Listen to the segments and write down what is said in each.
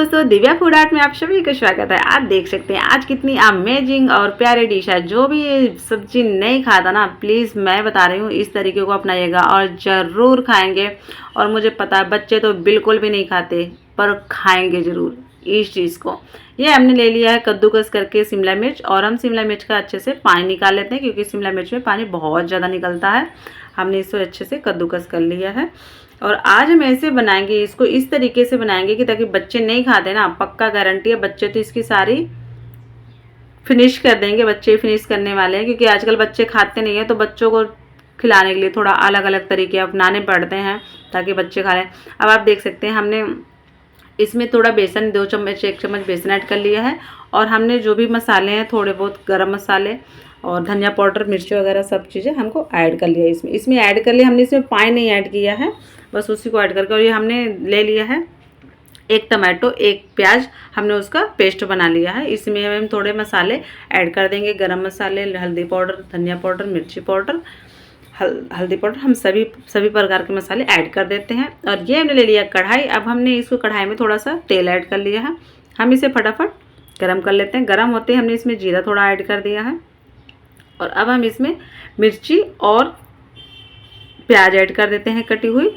दोस्तों, Divya food art में आप सभी का स्वागत है। आप देख सकते हैं आज कितनी अमेजिंग और प्यारी डिश है। जो भी ये सब्जी नहीं खाता ना, प्लीज़ मैं बता रही हूँ इस तरीके को अपनाइएगा और ज़रूर खाएंगे। और मुझे पता है बच्चे तो बिल्कुल भी नहीं खाते, पर खाएंगे ज़रूर इस चीज़ को। ये हमने ले लिया है कद्दूकस करके शिमला मिर्च, और हम शिमला मिर्च का अच्छे से पानी निकाल लेते हैं क्योंकि शिमला मिर्च में पानी बहुत ज़्यादा निकलता है। हमने इसको अच्छे से कद्दूकस कर लिया है और आज हम ऐसे बनाएंगे, इसको इस तरीके से बनाएंगे कि ताकि बच्चे नहीं खाते ना, पक्का गारंटी है बच्चे तो इसकी सारी फिनिश कर देंगे। बच्चे फिनिश करने वाले हैं क्योंकि आजकल बच्चे खाते नहीं हैं, तो बच्चों को खिलाने के लिए थोड़ा अलग अलग तरीके अपनाने पड़ते हैं ताकि बच्चे खा लें। अब आप देख सकते हैं हमने इसमें थोड़ा बेसन, 2 चम्मच 1 चम्मच बेसन ऐड कर लिया है। और हमने जो भी मसाले हैं, थोड़े बहुत गरम मसाले और धनिया पाउडर, मिर्ची वगैरह सब चीज़ें हमको ऐड कर लिया इसमें ऐड कर लिया। हमने इसमें पानी नहीं ऐड किया है, बस उसी को ऐड करके। और ये हमने ले लिया है 1 टमाटो, 1 प्याज, हमने उसका पेस्ट बना लिया है। इसमें हम थोड़े मसाले ऐड कर देंगे, गरम मसाले, हल्दी पाउडर, धनिया पाउडर, मिर्ची पाउडर, हल्दी पाउडर, हम सभी प्रकार के मसाले ऐड कर देते हैं। और ये हमने ले लिया कढ़ाई। अब हमने इसको कढ़ाई में थोड़ा सा तेल ऐड कर लिया है। हम इसे फटाफट गरम कर लेते हैं। गरम होते ही हमने इसमें जीरा थोड़ा ऐड कर दिया है और अब हम इसमें मिर्ची और प्याज ऐड कर देते हैं कटी हुई।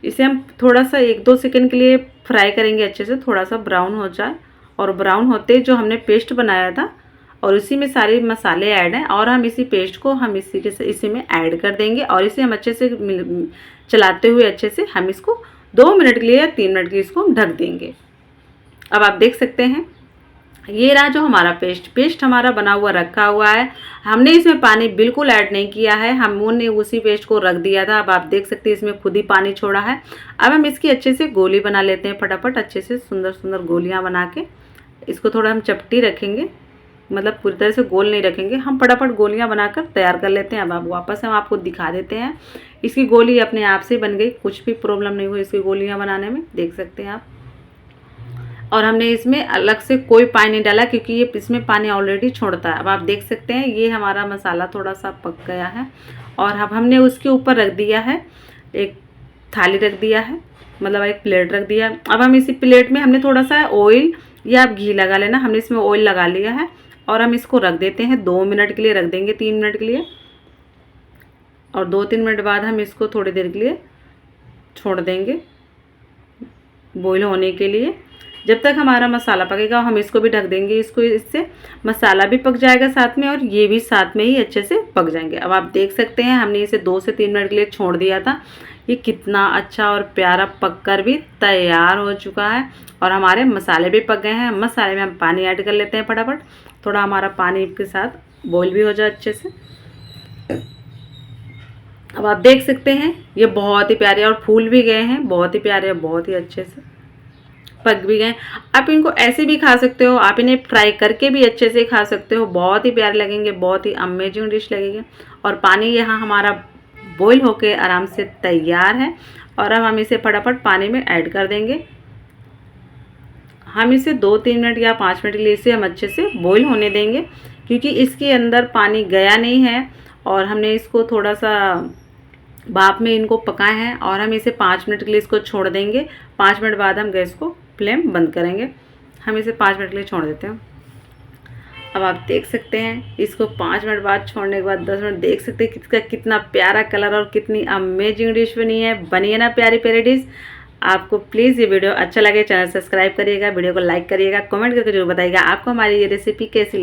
इसे हम थोड़ा सा 1-2 सेकंड के लिए फ्राई करेंगे अच्छे से, थोड़ा सा ब्राउन हो जाए। और ब्राउन होते जो हमने पेस्ट बनाया था और उसी में सारे मसाले ऐड हैं, और हम इसी पेस्ट को हम इसी में ऐड कर देंगे। और इसे हम अच्छे से चलाते हुए अच्छे से हम इसको 2 मिनट के लिए या 3 मिनट के लिए इसको ढक देंगे। अब आप देख सकते हैं ये रहा जो हमारा पेस्ट हमारा बना हुआ रखा हुआ है। हमने इसमें पानी बिल्कुल ऐड नहीं किया है, हमने उसी पेस्ट को रख दिया था। अब आप देख सकते हैं इसमें खुद ही पानी छोड़ा है। अब हम इसकी अच्छे से गोली बना लेते हैं फटाफट, अच्छे से सुंदर सुंदर गोलियां बना के। इसको थोड़ा हम चपटी रखेंगे, मतलब पूरी तरह से गोल नहीं रखेंगे, हम फटाफट गोलियां बनाकर तैयार कर लेते हैं। अब आप वापस हम आपको दिखा देते हैं। इसकी गोली अपने आप से बन गई, कुछ भी प्रॉब्लम नहीं हुई इसकी गोलियाँ बनाने में, देख सकते हैं आप। और हमने इसमें अलग से कोई पानी नहीं डाला क्योंकि ये इसमें पानी ऑलरेडी छोड़ता है। अब आप देख सकते हैं ये हमारा मसाला थोड़ा सा पक गया है। और अब हमने उसके ऊपर रख दिया है, एक थाली रख दिया है, मतलब एक प्लेट रख दिया है। अब हम इसी प्लेट में हमने थोड़ा सा ऑयल या आप घी लगा लेना, हमने इसमें ऑयल लगा लिया है। और हम इसको रख देते हैं 2 मिनट के लिए, रख देंगे 3 मिनट के लिए। और 2-3 मिनट बाद हम इसको थोड़ी देर के लिए छोड़ देंगे बॉईल होने के लिए। जब तक हमारा मसाला पकेगा हम इसको भी ढक देंगे। इससे मसाला भी पक जाएगा साथ में और ये भी साथ में ही अच्छे से पक जाएंगे। अब आप देख सकते हैं हमने इसे 2 से 3 मिनट के लिए छोड़ दिया था। ये कितना अच्छा और प्यारा पककर भी तैयार हो चुका है और हमारे मसाले भी पक गए हैं। मसाले में हम पानी ऐड कर लेते हैं फटाफट, थोड़ा हमारा पानी के साथ बॉईल भी हो जाए अच्छे से। अब आप देख सकते हैं ये बहुत ही प्यारे और फूल भी गए हैं, बहुत ही प्यारे, बहुत ही अच्छे से पक भी गए। आप इनको ऐसे भी खा सकते हो, आप इन्हें फ्राई करके भी अच्छे से खा सकते हो, बहुत ही प्यारे लगेंगे, बहुत ही अमेजिंग डिश लगेगी। और पानी यहाँ हमारा बॉईल होके आराम से तैयार है। और अब हम इसे फटाफट पानी में ऐड कर देंगे। हम इसे 2-3 मिनट या 5 मिनट के लिए इसे हम अच्छे से बॉईल होने देंगे क्योंकि इसके अंदर पानी गया नहीं है और हमने इसको थोड़ा सा भाप में इनको पकाए हैं। और हम इसे 5 मिनट के लिए इसको छोड़ देंगे। 5 मिनट बाद हम गैस को फ्लेम बंद करेंगे। हम इसे 5 मिनट के लिए छोड़ देते हैं। अब आप देख सकते हैं इसको 5 मिनट बाद छोड़ने के बाद 10 मिनट देख सकते हैं इसका कितना प्यारा कलर और कितनी अमेजिंग डिश बनी है। बनी है ना प्यारी प्यारी डिश। आपको प्लीज़ ये वीडियो अच्छा लगे चैनल सब्सक्राइब करिएगा, वीडियो को लाइक करिएगा, कमेंट करके जरूर बताइएगा आपको हमारी ये रेसिपी कैसी